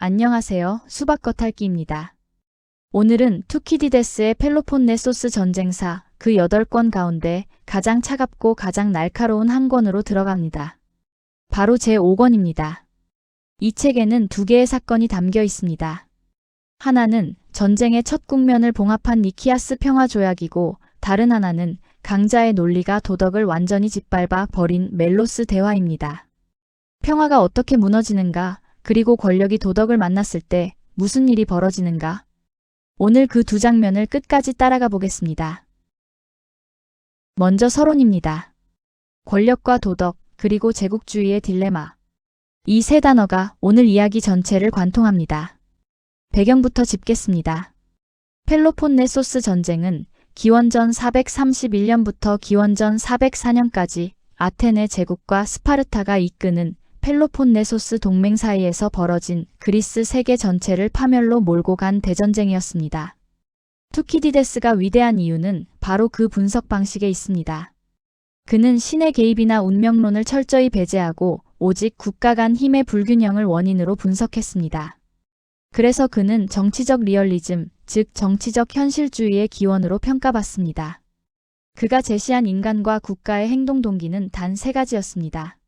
안녕하세요. 수박 겉핥기입니다. 오늘은 투키디데스의 펠로폰네소스 전쟁사 그 8권 가운데 가장 차갑고 가장 날카로운 한 권으로 들어갑니다. 바로 제5권입니다. 이 책에는 두 개의 사건이 담겨 있습니다. 하나는 전쟁의 첫 국면을 봉합한 니키아스 평화조약이고 다른 하나는 강자의 논리가 도덕을 완전히 짓밟아 버린 멜로스 대화입니다. 평화가 어떻게 무너지는가, 그리고 권력이 도덕을 만났을 때 무슨 일이 벌어지는가? 오늘 그 두 장면을 끝까지 따라가 보겠습니다. 먼저 서론입니다. 권력과 도덕, 그리고 제국주의의 딜레마. 이 세 단어가 오늘 이야기 전체를 관통합니다. 배경부터 짚겠습니다. 펠로폰네소스 전쟁은 기원전 431년부터 기원전 404년까지 아테네 제국과 스파르타가 이끄는 펠로폰네소스 동맹 사이에서 벌어진 그리스 세계 전체를 파멸로 몰고 간 대전쟁이었습니다. 투키디데스가 위대한 이유는 바로 그 분석 방식에 있습니다. 그는 신의 개입이나 운명론을 철저히 배제하고 오직 국가 간 힘의 불균형을 원인으로 분석했습니다. 그래서 그는 정치적 리얼리즘, 즉 정치적 현실주의의 기원으로 평가받습니다. 그가 제시한 인간과 국가의 행동 동기는 단 세 가지였습니다.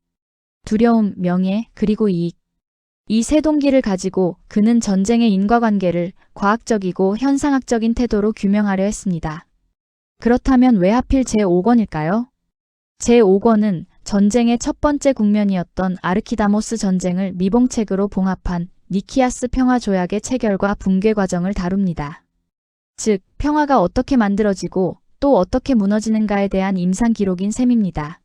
두려움, 명예, 그리고 이익. 이 세 동기를 가지고 그는 전쟁의 인과관계를 과학적이고 현상학적인 태도로 규명하려 했습니다. 그렇다면 왜 하필 제5권일까요? 제5권은 전쟁의 첫 번째 국면이었던 아르키다모스 전쟁을 미봉책으로 봉합한 니키아스 평화조약의 체결과 붕괴 과정을 다룹니다. 즉, 평화가 어떻게 만들어지고 또 어떻게 무너지는가에 대한 임상 기록인 셈입니다.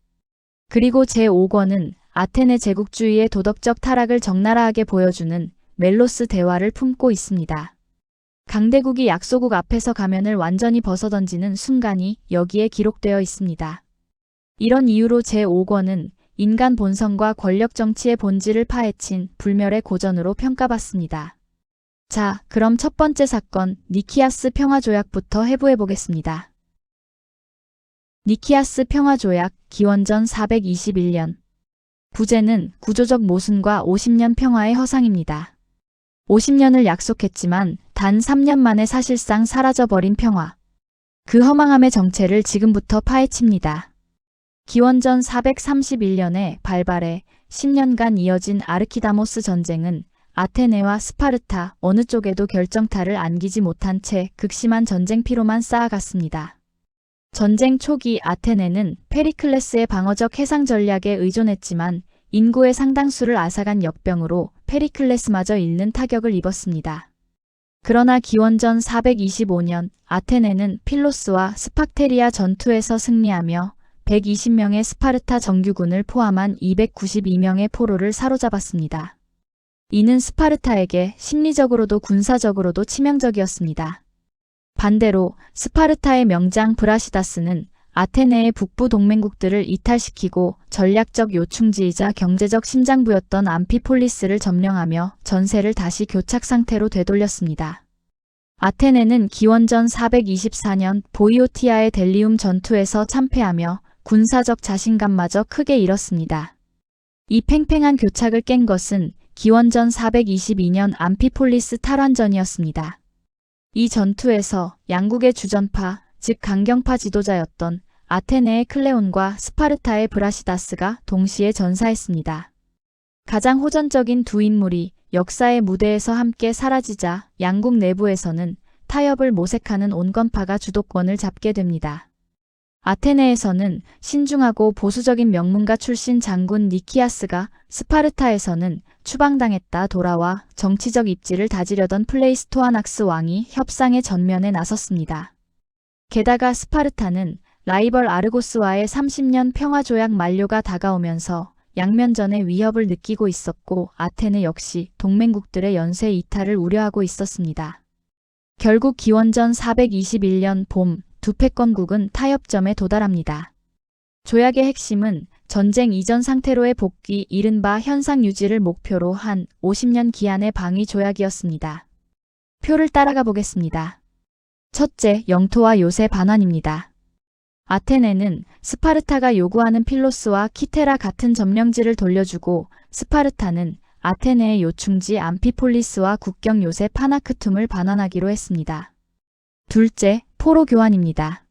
그리고 제5권은 아테네 제국주의의 도덕적 타락을 적나라하게 보여주는 멜로스 대화를 품고 있습니다. 강대국이 약소국 앞에서 가면을 완전히 벗어던지는 순간이 여기에 기록되어 있습니다. 이런 이유로 제5권은 인간 본성과 권력 정치의 본질을 파헤친 불멸의 고전으로 평가받습니다. 자, 그럼 첫 번째 사건 니키아스 평화조약부터 해부해 보겠습니다. 니키아스 평화조약, 기원전 421년. 부제는 구조적 모순과 50년 평화의 허상입니다. 50년을 약속했지만 단 3년 만에 사실상 사라져버린 평화. 그 허망함의 정체를 지금부터 파헤칩니다. 기원전 431년에 발발해 10년간 이어진 아르키다모스 전쟁은 아테네와 스파르타 어느 쪽에도 결정타를 안기지 못한 채 극심한 전쟁 피로만 쌓아갔습니다. 전쟁 초기 아테네는 페리클레스의 방어적 해상 전략에 의존했지만 인구의 상당수를 앗아간 역병으로 페리클레스마저 잃는 타격을 입었습니다. 그러나 기원전 425년 아테네는 필로스와 스팍테리아 전투에서 승리하며 120명의 스파르타 정규군을 포함한 292명의 포로를 사로잡았습니다. 이는 스파르타에게 심리적으로도 군사적으로도 치명적이었습니다. 반대로 스파르타의 명장 브라시다스는 아테네의 북부 동맹국들을 이탈시키고 전략적 요충지이자 경제적 심장부였던 암피폴리스를 점령하며 전세를 다시 교착 상태로 되돌렸습니다. 아테네는 기원전 424년 보이오티아의 델리움 전투에서 참패하며 군사적 자신감마저 크게 잃었습니다. 이 팽팽한 교착을 깬 것은 기원전 422년 암피폴리스 탈환전이었습니다. 이 전투에서 양국의 주전파, 즉 강경파 지도자였던 아테네의 클레온과 스파르타의 브라시다스가 동시에 전사했습니다. 가장 호전적인 두 인물이 역사의 무대에서 함께 사라지자 양국 내부에서는 타협을 모색하는 온건파가 주도권을 잡게 됩니다. 아테네에서는 신중하고 보수적인 명문가 출신 장군 니키아스가, 스파르타에서는 추방당했다 돌아와 정치적 입지를 다지려던 플레이스토아낙스 왕이 협상의 전면에 나섰습니다. 게다가 스파르타는 라이벌 아르고스와의 30년 평화조약 만료가 다가오면서 양면전의 위협을 느끼고 있었고 아테네 역시 동맹국들의 연쇄 이탈을 우려하고 있었습니다. 결국 기원전 421년 봄 두 패권국은 타협점에 도달합니다. 조약의 핵심은 전쟁 이전 상태로의 복귀, 이른바 현상 유지를 목표로 한 50년 기한의 방위 조약이었습니다. 표를 따라가 보겠습니다. 첫째, 영토와 요새 반환입니다. 아테네는 스파르타가 요구하는 필로스와 키테라 같은 점령지를 돌려주고 스파르타는 아테네의 요충지 암피폴리스와 국경 요새 파나크툼을 반환하기로 했습니다. 둘째, 포로 교환입니다.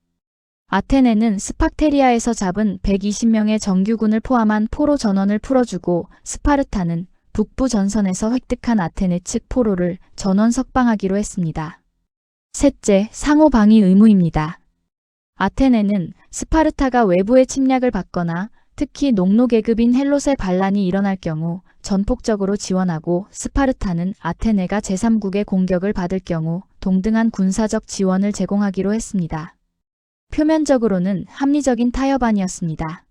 아테네는 스팍테리아에서 잡은 120명의 정규군을 포함한 포로 전원을 풀어주고 스파르타는 북부 전선에서 획득한 아테네 측 포로를 전원 석방하기로 했습니다. 셋째, 상호 방위 의무입니다. 아테네는 스파르타가 외부의 침략을 받거나 특히 농노 계급인 헬롯의 반란이 일어날 경우 전폭적으로 지원하고 스파르타는 아테네가 제3국의 공격을 받을 경우 동등한 군사적 지원을 제공하기로 했습니다. 표면적으로는 합리적인 타협안이었습니다.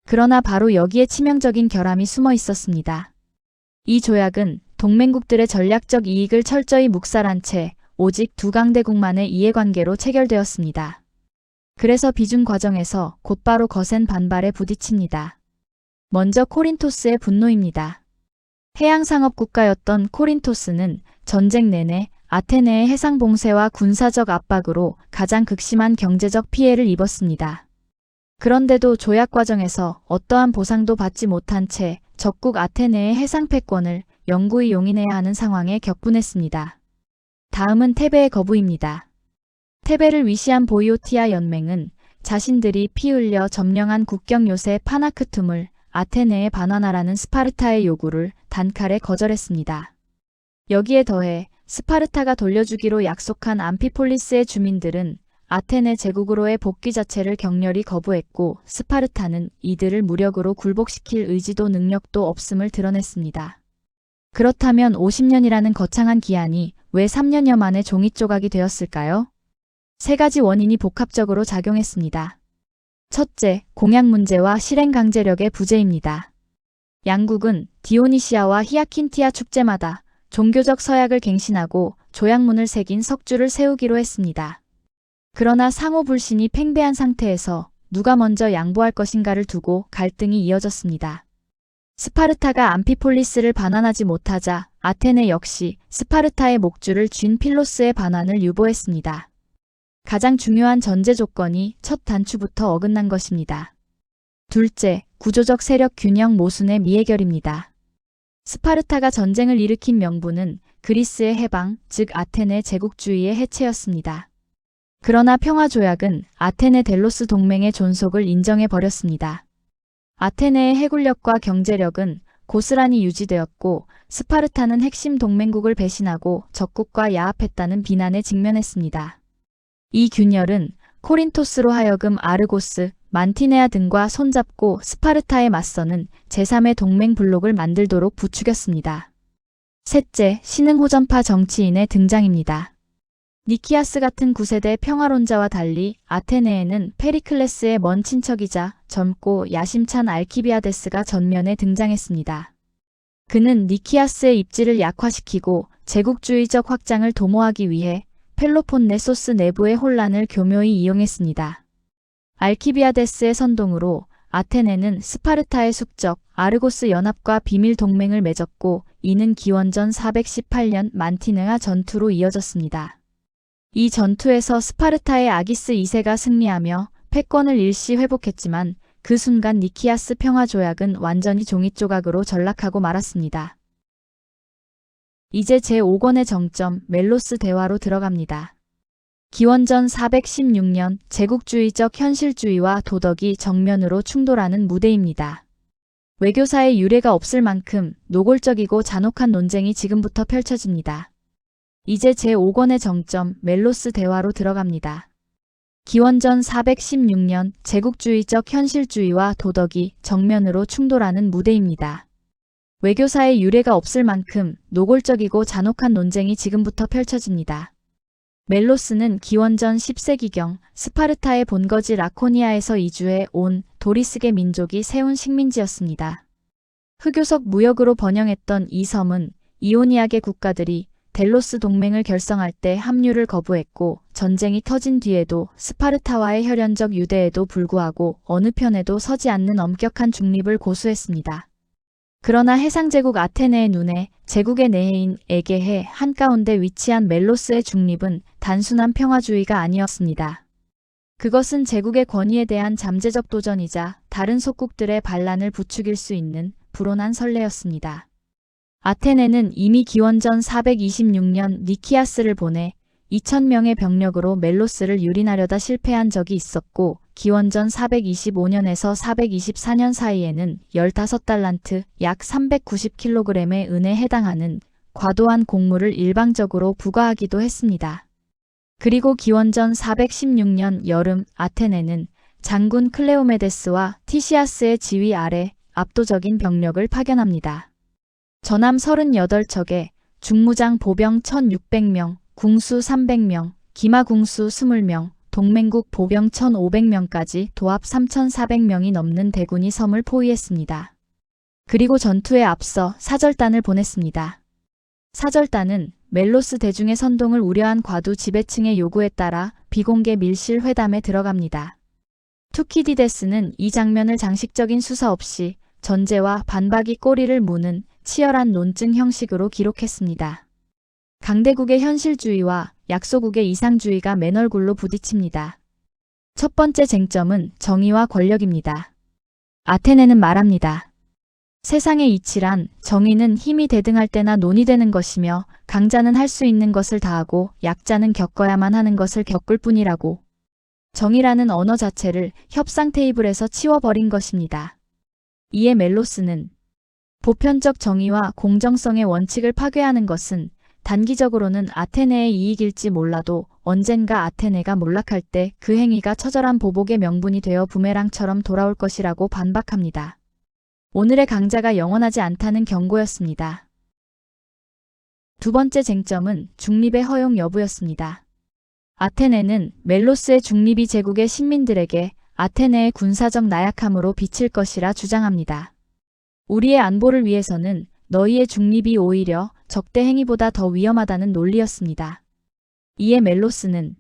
그러나 바로 여기에 치명적인 결함이 숨어 있었습니다. 이 조약은 동맹국들의 전략적 이익을 철저히 묵살한 채 오직 두 강대국만의 이해관계로 체결되었습니다. 그래서 비준 과정에서 곧바로 거센 반발에 부딪힙니다. 먼저 코린토스의 분노입니다. 해양상업 국가였던 코린토스는 전쟁 내내 아테네의 해상 봉쇄와 군사적 압박으로 가장 극심한 경제적 피해를 입었습니다. 그런데도 조약 과정에서 어떠한 보상도 받지 못한 채 적국 아테네의 해상 패권을 영구히 용인해야 하는 상황에 격분했습니다. 다음은 테베의 거부입니다. 테베를 위시한 보이오티아 연맹은 자신들이 피 흘려 점령한 국경 요새 파나크툼을 아테네에 반환하라는 스파르타의 요구를 단칼에 거절했습니다. 여기에 더해 스파르타가 돌려주기로 약속한 암피폴리스의 주민들은 아테네 제국으로의 복귀 자체를 격렬히 거부했고 스파르타는 이들을 무력으로 굴복시킬 의지도 능력도 없음을 드러냈습니다. 그렇다면 50년이라는 거창한 기한이 왜 3년여 만에 종이 조각이 되었을까요? 세 가지 원인이 복합적으로 작용했습니다. 첫째, 공약 문제와 실행 강제력의 부재입니다. 양국은 디오니시아와 히아킨티아 축제마다 종교적 서약을 갱신하고 조약문을 새긴 석주를 세우기로 했습니다. 그러나 상호 불신이 팽배한 상태에서 누가 먼저 양보할 것인가를 두고 갈등이 이어졌습니다. 스파르타가 암피폴리스를 반환하지 못하자 아테네 역시 스파르타의 목줄을 쥔 필로스의 반환을 유보했습니다. 가장 중요한 전제 조건이 첫 단추부터 어긋난 것입니다. 둘째, 구조적 세력 균형 모순의 미해결입니다. 스파르타가 전쟁을 일으킨 명분은 그리스의 해방, 즉 아테네 제국주의의 해체였습니다. 그러나 평화조약은 아테네 델로스 동맹의 존속을 인정해버렸습니다. 아테네의 해군력과 경제력은 고스란히 유지되었고 스파르타는 핵심 동맹국을 배신하고 적국과 야합했다는 비난에 직면했습니다. 이 균열은 코린토스로 하여금 아르고스, 만티네아 등과 손잡고 스파르타에 맞서는 제3의 동맹 블록을 만들도록 부추겼습니다. 셋째, 신흥호전파 정치인의 등장입니다. 니키아스 같은 9세대 평화론자와 달리 아테네에는 페리클레스의 먼 친척이자 젊고 야심찬 알키비아데스가 전면에 등장했습니다. 그는 니키아스의 입지를 약화시키고 제국주의적 확장을 도모하기 위해 펠로폰네소스 내부의 혼란을 교묘히 이용했습니다. 알키비아데스의 선동으로 아테네는 스파르타의 숙적, 아르고스 연합과 비밀 동맹을 맺었고 이는 기원전 418년 만티네아 전투로 이어졌습니다. 이 전투에서 스파르타의 아기스 2세가 승리하며 패권을 일시 회복했지만 그 순간 니키아스 평화조약은 완전히 종이조각으로 전락하고 말았습니다. 이제 제5권의 정점 멜로스 대화로 들어갑니다. 기원전 416년 제국주의적 현실주의와 도덕이 정면으로 충돌하는 무대입니다. 외교사의 유례가 없을 만큼 노골적이고 잔혹한 논쟁이 지금부터 펼쳐집니다. 이제 제5권의 정점 멜로스 대화로 들어갑니다. 기원전 416년 제국주의적 현실주의와 도덕이 정면으로 충돌하는 무대입니다. 외교사의 유례가 없을 만큼 노골적이고 잔혹한 논쟁이 지금부터 펼쳐집니다. 멜로스는 기원전 10세기경 스파르타의 본거지 라코니아에서 이주해 온 도리스계 민족이 세운 식민지였습니다. 흑요석 무역으로 번영했던 이 섬은 이오니아계 국가들이 델로스 동맹을 결성할 때 합류를 거부했고 전쟁이 터진 뒤에도 스파르타와의 혈연적 유대에도 불구하고 어느 편에도 서지 않는 엄격한 중립을 고수했습니다. 그러나 해상제국 아테네의 눈에 제국의 내해인 에게해 한가운데 위치한 멜로스의 중립은 단순한 평화주의가 아니었습니다. 그것은 제국의 권위에 대한 잠재적 도전이자 다른 속국들의 반란을 부추길 수 있는 불온한 선례였습니다. 아테네는 이미 기원전 426년 니키아스를 보내 2000명의 병력으로 멜로스를 유린하려다 실패한 적이 있었고 기원전 425년에서 424년 사이에는 15달란트 약 390kg의 은에 해당하는 과도한 곡물을 일방적으로 부과하기도 했습니다. 그리고 기원전 416년 여름 아테네는 장군 클레오메데스와 티시아스의 지휘 아래 압도적인 병력을 파견합니다. 전함 38척에 중무장 보병 1600명, 궁수 300명, 기마 궁수 20명, 동맹국 보병 1500명까지 도합 3400명이 넘는 대군이 섬을 포위했습니다. 그리고 전투에 앞서 사절단을 보냈습니다. 사절단은 멜로스 대중의 선동을 우려한 과두 지배층의 요구에 따라 비공개 밀실 회담에 들어갑니다. 투키디데스는 이 장면을 장식적인 수사 없이 전제와 반박이 꼬리를 무는 치열한 논증 형식으로 기록했습니다. 강대국의 현실주의와 약소국의 이상주의가 맨얼굴로 부딪힙니다. 첫 번째 쟁점은 정의와 권력입니다. 아테네는 말합니다. 세상의 이치란 정의는 힘이 대등할 때나 논의되는 것이며 강자는 할 수 있는 것을 다하고 약자는 겪어야만 하는 것을 겪을 뿐이라고. 정의라는 언어 자체를 협상 테이블에서 치워버린 것입니다. 이에 멜로스는 보편적 정의와 공정성의 원칙을 파괴하는 것은 단기적으로는 아테네의 이익일지 몰라도 언젠가 아테네가 몰락할 때 그 행위가 처절한 보복의 명분이 되어 부메랑처럼 돌아올 것이라고 반박합니다. 오늘의 강자가 영원하지 않다는 경고였습니다. 두 번째 쟁점은 중립의 허용 여부였습니다. 아테네는 멜로스의 중립이 제국의 신민들에게 아테네의 군사적 나약함으로 비칠 것이라 주장합니다. 우리의 안보를 위해서는 너희의 중립이 오히려 적대 행위보다 더 위험하다는 논리였습니다. 이에 멜로스는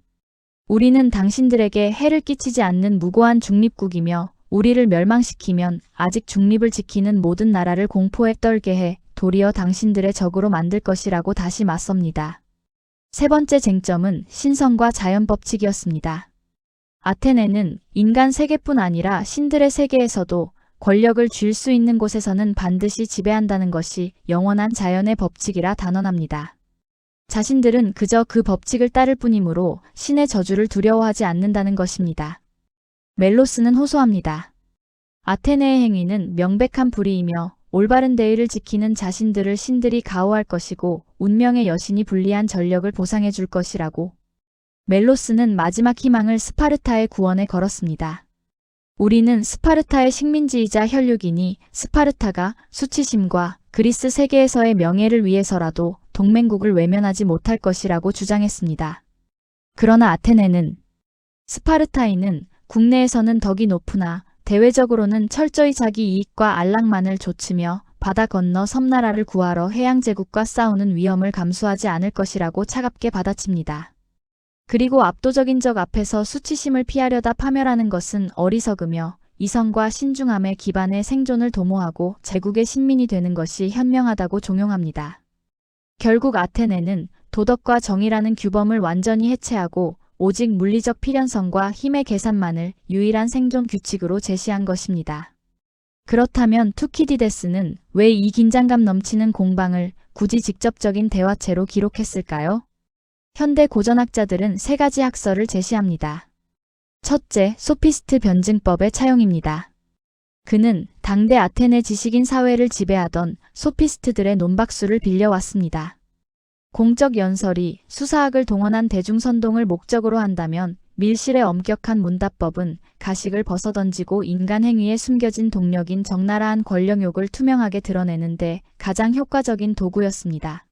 우리는 당신들에게 해를 끼치지 않는 무고한 중립국이며 우리를 멸망시키면 아직 중립을 지키는 모든 나라를 공포에 떨게 해 도리어 당신들의 적으로 만들 것이라고 다시 맞섭니다. 세 번째 쟁점은 신성과 자연 법칙이었습니다. 아테네는 인간 세계뿐 아니라 신들의 세계에서도 권력을 쥘 수 있는 곳에서는 반드시 지배한다는 것이 영원한 자연의 법칙이라 단언합니다. 자신들은 그저 그 법칙을 따를 뿐이므로 신의 저주를 두려워하지 않는다는 것입니다. 멜로스는 호소합니다. 아테네의 행위는 명백한 불의이며 올바른 대의를 지키는 자신들을 신들이 가호할 것이고 운명의 여신이 불리한 전력을 보상해 줄 것이라고. 멜로스는 마지막 희망을 스파르타의 구원에 걸었습니다. 우리는 스파르타의 식민지이자 혈육이니 스파르타가 수치심과 그리스 세계에서의 명예를 위해서라도 동맹국을 외면하지 못할 것이라고 주장했습니다. 그러나 아테네는 스파르타인은 국내에서는 덕이 높으나 대외적으로는 철저히 자기 이익과 안락만을 좇으며 바다 건너 섬나라를 구하러 해양제국과 싸우는 위험을 감수하지 않을 것이라고 차갑게 받아칩니다. 그리고 압도적인 적 앞에서 수치심을 피하려다 파멸하는 것은 어리석으며 이성과 신중함의 기반의 생존을 도모하고 제국의 신민이 되는 것이 현명하다고 종용합니다. 결국 아테네는 도덕과 정의라는 규범을 완전히 해체하고 오직 물리적 필연성과 힘의 계산만을 유일한 생존 규칙으로 제시한 것입니다. 그렇다면 투키디데스는 왜 이 긴장감 넘치는 공방을 굳이 직접적인 대화체로 기록했을까요? 현대 고전학자들은 세 가지 학설을 제시합니다. 첫째, 소피스트 변증법의 차용입니다. 그는 당대 아테네 지식인 사회를 지배하던 소피스트들의 논박수를 빌려왔습니다. 공적 연설이 수사학을 동원한 대중선동을 목적으로 한다면 밀실의 엄격한 문답법은 가식을 벗어던지고 인간 행위에 숨겨진 동력인 적나라한 권력욕을 투명하게 드러내는데 가장 효과적인 도구였습니다.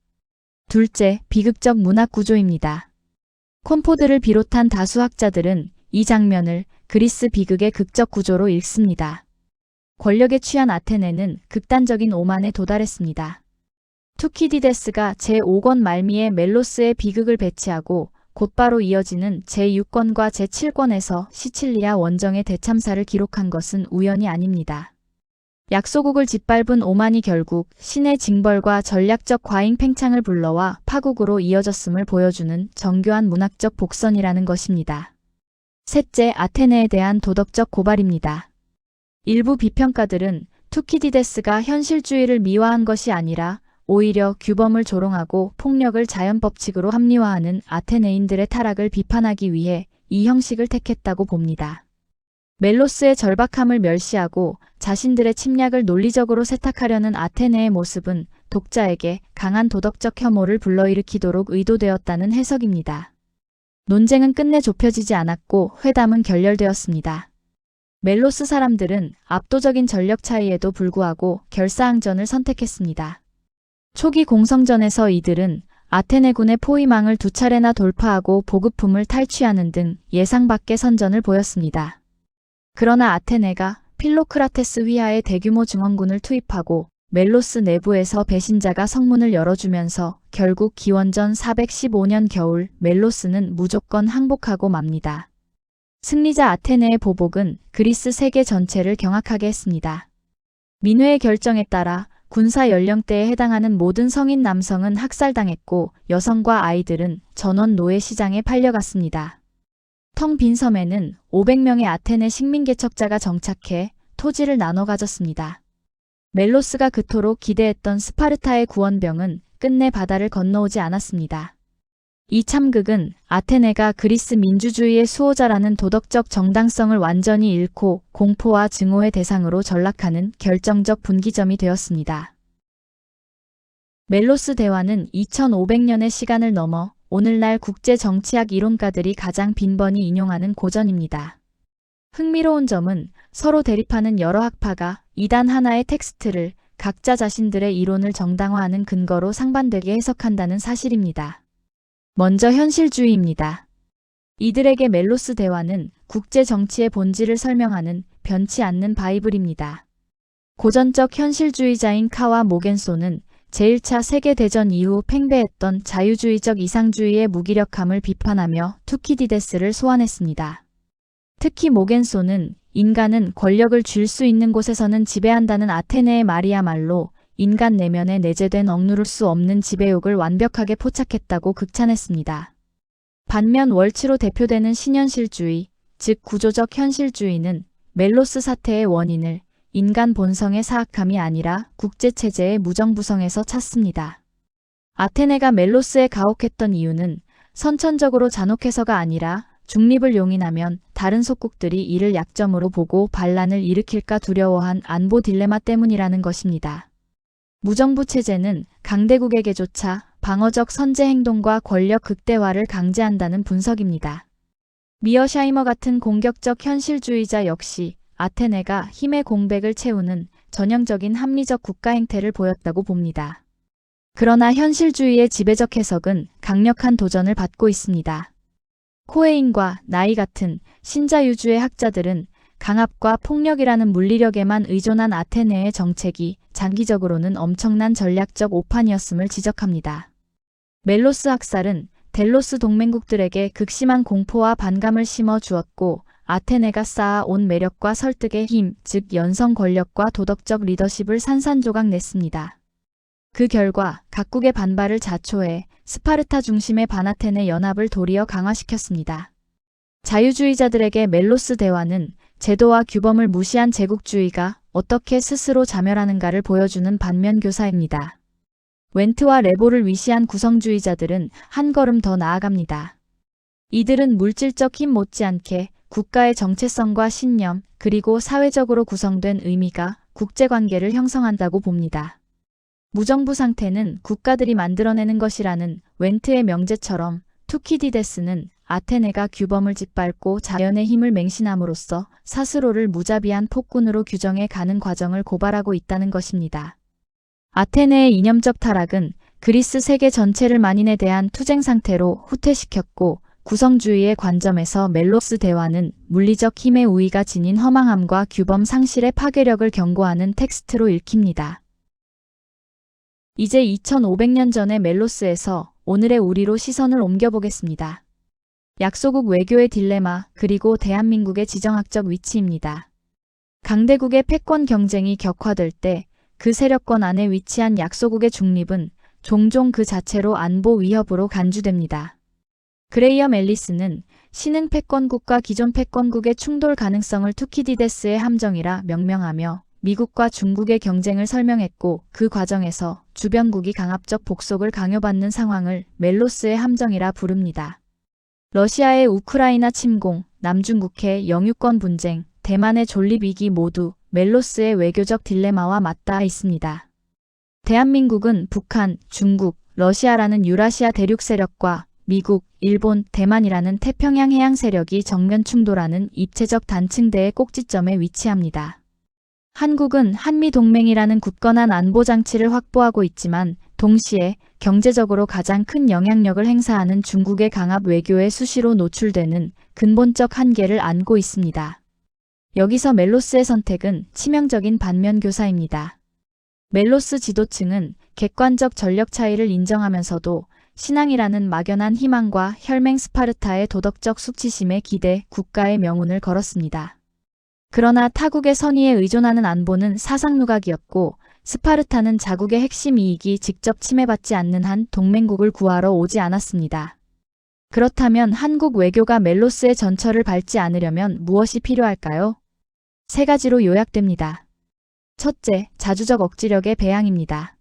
둘째, 비극적 문학 구조입니다. 콤포드를 비롯한 다수 학자들은 이 장면을 그리스 비극의 극적 구조로 읽습니다. 권력에 취한 아테네는 극단적인 오만에 도달했습니다. 투키디데스가 제5권 말미에 멜로스의 비극을 배치하고 곧바로 이어지는 제6권과 제7권에서 시칠리아 원정의 대참사를 기록한 것은 우연이 아닙니다. 약소국을 짓밟은 오만이 결국 신의 징벌과 전략적 과잉 팽창을 불러와 파국으로 이어졌음을 보여주는 정교한 문학적 복선이라는 것입니다. 셋째, 아테네에 대한 도덕적 고발입니다. 일부 비평가들은 투키디데스가 현실주의를 미화한 것이 아니라 오히려 규범을 조롱하고 폭력을 자연법칙으로 합리화하는 아테네인들의 타락을 비판하기 위해 이 형식을 택했다고 봅니다. 멜로스의 절박함을 멸시하고 자신들의 침략을 논리적으로 세탁하려는 아테네의 모습은 독자에게 강한 도덕적 혐오를 불러일으키도록 의도되었다는 해석입니다. 논쟁은 끝내 좁혀지지 않았고 회담은 결렬되었습니다. 멜로스 사람들은 압도적인 전력 차이에도 불구하고 결사항전을 선택했습니다. 초기 공성전에서 이들은 아테네군의 포위망을 2차례나 돌파하고 보급품을 탈취하는 등 예상 밖의 선전을 보였습니다. 그러나 아테네가 필로크라테스 휘하에 대규모 증원군을 투입하고 멜로스 내부에서 배신자가 성문을 열어주면서 결국 기원전 415년 겨울 멜로스는 무조건 항복하고 맙니다. 승리자 아테네의 보복은 그리스 세계 전체를 경악하게 했습니다. 민회의 결정에 따라 군사 연령대에 해당하는 모든 성인 남성은 학살당했고 여성과 아이들은 전원 노예 시장에 팔려갔습니다. 텅 빈 섬에는 500명의 아테네 식민개척자가 정착해 토지를 나눠 가졌습니다. 멜로스가 그토록 기대했던 스파르타의 구원병은 끝내 바다를 건너오지 않았습니다. 이 참극은 아테네가 그리스 민주주의의 수호자라는 도덕적 정당성을 완전히 잃고 공포와 증오의 대상으로 전락하는 결정적 분기점이 되었습니다. 멜로스 대화는 2500년의 시간을 넘어 오늘날 국제 정치학 이론가들이 가장 빈번히 인용하는 고전입니다. 흥미로운 점은 서로 대립하는 여러 학파가 이단 하나의 텍스트를 각자 자신들의 이론을 정당화하는 근거로 상반되게 해석한다는 사실입니다. 먼저 현실주의입니다. 이들에게 멜로스 대화는 국제 정치의 본질을 설명하는 변치 않는 바이블입니다. 고전적 현실주의자인 카와 모겐소는 제1차 세계대전 이후 팽배했던 자유주의적 이상주의의 무기력함을 비판하며 투키디데스를 소환했습니다. 특히 모겐소는 인간은 권력을 쥘 수 있는 곳에서는 지배한다는 아테네의 말이야말로 인간 내면에 내재된 억누를 수 없는 지배욕을 완벽하게 포착했다고 극찬했습니다. 반면 월치로 대표되는 신현실주의, 즉 구조적 현실주의는 멜로스 사태의 원인을 인간 본성의 사악함이 아니라 국제체제의 무정부성에서 찾습니다. 아테네가 멜로스에 가혹했던 이유는 선천적으로 잔혹해서가 아니라 중립을 용인하면 다른 속국들이 이를 약점으로 보고 반란을 일으킬까 두려워한 안보 딜레마 때문이라는 것입니다. 무정부 체제는 강대국에게조차 방어적 선제 행동과 권력 극대화를 강제한다는 분석입니다. 미어샤이머 같은 공격적 현실주의자 역시 아테네가 힘의 공백을 채우는 전형적인 합리적 국가 행태를 보였다고 봅니다. 그러나 현실주의의 지배적 해석은 강력한 도전을 받고 있습니다. 코에인과 나이 같은 신자유주의 학자들은 강압과 폭력이라는 물리력에만 의존한 아테네의 정책이 장기적으로는 엄청난 전략적 오판이었음을 지적합니다. 멜로스 학살은 델로스 동맹국들에게 극심한 공포와 반감을 심어 주었고 아테네가 쌓아온 매력과 설득의 힘, 즉 연성 권력과 도덕적 리더십을 산산조각 냈습니다. 그 결과 각국의 반발을 자초해 스파르타 중심의 반아테네 연합을 도리어 강화시켰습니다. 자유주의자들에게 멜로스 대화는 제도와 규범을 무시한 제국주의가 어떻게 스스로 자멸하는가를 보여주는 반면교사입니다. 웬트와 레보를 위시한 구성주의자들은 한 걸음 더 나아갑니다. 이들은 물질적 힘 못지않게 국가의 정체성과 신념, 그리고 사회적으로 구성된 의미가 국제관계를 형성한다고 봅니다. 무정부 상태는 국가들이 만들어내는 것이라는 웬트의 명제처럼 투키디데스는 아테네가 규범을 짓밟고 자연의 힘을 맹신함으로써 스스로를 무자비한 폭군으로 규정해 가는 과정을 고발하고 있다는 것입니다. 아테네의 이념적 타락은 그리스 세계 전체를 만인에 대한 투쟁 상태로 후퇴시켰고 구성주의의 관점에서 멜로스 대화는 물리적 힘의 우위가 지닌 허망함과 규범 상실의 파괴력을 경고하는 텍스트로 읽힙니다. 이제 2500년 전의 멜로스에서 오늘의 우리로 시선을 옮겨보겠습니다. 약소국 외교의 딜레마, 그리고 대한민국의 지정학적 위치입니다. 강대국의 패권 경쟁이 격화될 때 그 세력권 안에 위치한 약소국의 중립은 종종 그 자체로 안보 위협으로 간주됩니다. 그레이엄 앨리스는 신흥 패권국과 기존 패권국의 충돌 가능성을 투키디데스의 함정이라 명명하며 미국과 중국의 경쟁을 설명했고 그 과정에서 주변국이 강압적 복속을 강요받는 상황을 멜로스의 함정이라 부릅니다. 러시아의 우크라이나 침공, 남중국해 영유권 분쟁, 대만의 존립 위기 모두 멜로스의 외교적 딜레마와 맞닿아 있습니다. 대한민국은 북한, 중국, 러시아라는 유라시아 대륙 세력과 미국, 일본, 대만이라는 태평양 해양 세력이 정면 충돌하는 입체적 단층대의 꼭지점에 위치합니다. 한국은 한미동맹이라는 굳건한 안보장치를 확보하고 있지만 동시에 경제적으로 가장 큰 영향력을 행사하는 중국의 강압 외교에 수시로 노출되는 근본적 한계를 안고 있습니다. 여기서 멜로스의 선택은 치명적인 반면교사입니다. 멜로스 지도층은 객관적 전력 차이를 인정하면서도 신앙이라는 막연한 희망과 혈맹 스파르타의 도덕적 수치심에 기대 국가의 명운을 걸었습니다. 그러나 타국의 선의에 의존하는 안보는 사상누각이었고 스파르타는 자국의 핵심 이익이 직접 침해받지 않는 한 동맹국을 구하러 오지 않았습니다. 그렇다면 한국 외교가 멜로스의 전철을 밟지 않으려면 무엇이 필요할까요? 세 가지로 요약됩니다. 첫째, 자주적 억지력의 배양입니다.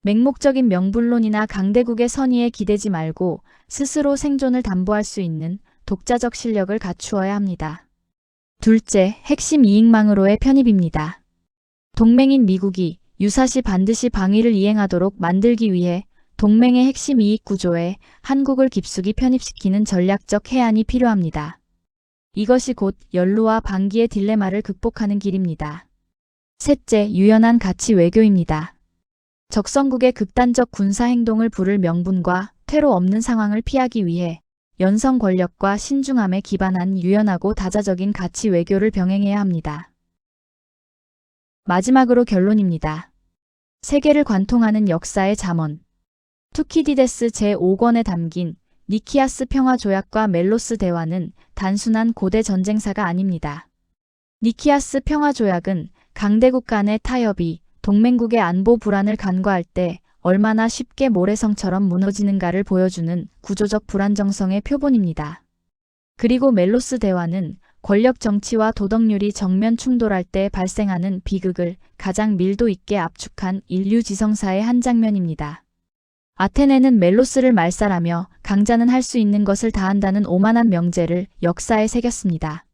맹목적인 명분론이나 강대국의 선의에 기대지 말고 스스로 생존을 담보할 수 있는 독자적 실력을 갖추어야 합니다. 둘째, 핵심 이익망으로의 편입입니다. 동맹인 미국이 유사시 반드시 방위를 이행하도록 만들기 위해 동맹의 핵심 이익 구조에 한국을 깊숙이 편입시키는 전략적 해안이 필요합니다. 이것이 곧 연루와 방기의 딜레마를 극복하는 길입니다. 셋째, 유연한 가치 외교입니다. 적성국의 극단적 군사 행동을 부를 명분과 퇴로 없는 상황을 피하기 위해 연성 권력과 신중함에 기반한 유연하고 다자적인 가치 외교를 병행해야 합니다. 마지막으로 결론입니다. 세계를 관통하는 역사의 잠언. 투키디데스 제5권에 담긴 니키아스 평화조약과 멜로스 대화는 단순한 고대 전쟁사가 아닙니다. 니키아스 평화조약은 강대국 간의 타협이 동맹국의 안보 불안을 간과할 때 얼마나 쉽게 모래성처럼 무너지는가를 보여주는 구조적 불안정성의 표본입니다. 그리고 멜로스 대화는 권력 정치와 도덕률이 정면 충돌할 때 발생하는 비극을 가장 밀도 있게 압축한 인류 지성사의 한 장면입니다. 아테네는 멜로스를 말살하며 강자는 할 수 있는 것을 다한다는 오만한 명제를 역사에 새겼습니다.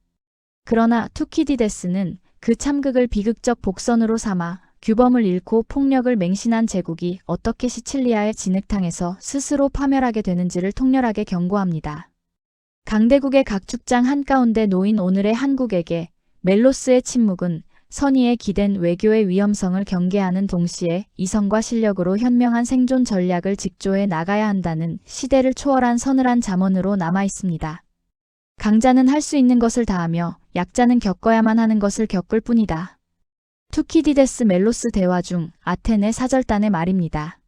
그러나 투키디데스는 그 참극을 비극적 복선으로 삼아 규범을 잃고 폭력을 맹신한 제국이 어떻게 시칠리아의 진흙탕에서 스스로 파멸하게 되는지를 통렬하게 경고합니다. 강대국의 각축장 한가운데 놓인 오늘의 한국에게 멜로스의 침묵은 선의에 기댄 외교의 위험성을 경계하는 동시에 이성과 실력으로 현명한 생존 전략을 직조해 나가야 한다는 시대를 초월한 서늘한 잠언으로 남아 있습니다. 강자는 할 수 있는 것을 다하며 약자는 겪어야만 하는 것을 겪을 뿐이다. 투키디데스 멜로스 대화 중 아테네 사절단의 말입니다.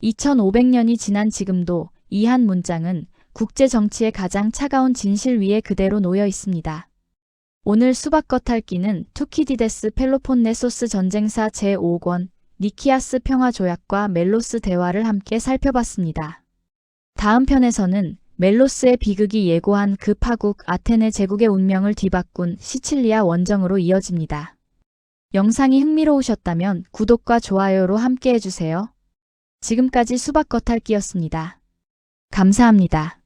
2500년이 지난 지금도 이 한 문장은 국제 정치의 가장 차가운 진실 위에 그대로 놓여 있습니다. 오늘 수박 겉핥기는 투키디데스 펠로폰네소스 전쟁사 제5권 니키아스 평화조약과 멜로스 대화를 함께 살펴봤습니다. 다음 편에서는 멜로스의 비극이 예고한 그 파국 아테네 제국의 운명을 뒤바꾼 시칠리아 원정으로 이어집니다. 영상이 흥미로우셨다면 구독과 좋아요로 함께 해주세요. 지금까지 수박 겉핥기였습니다. 감사합니다.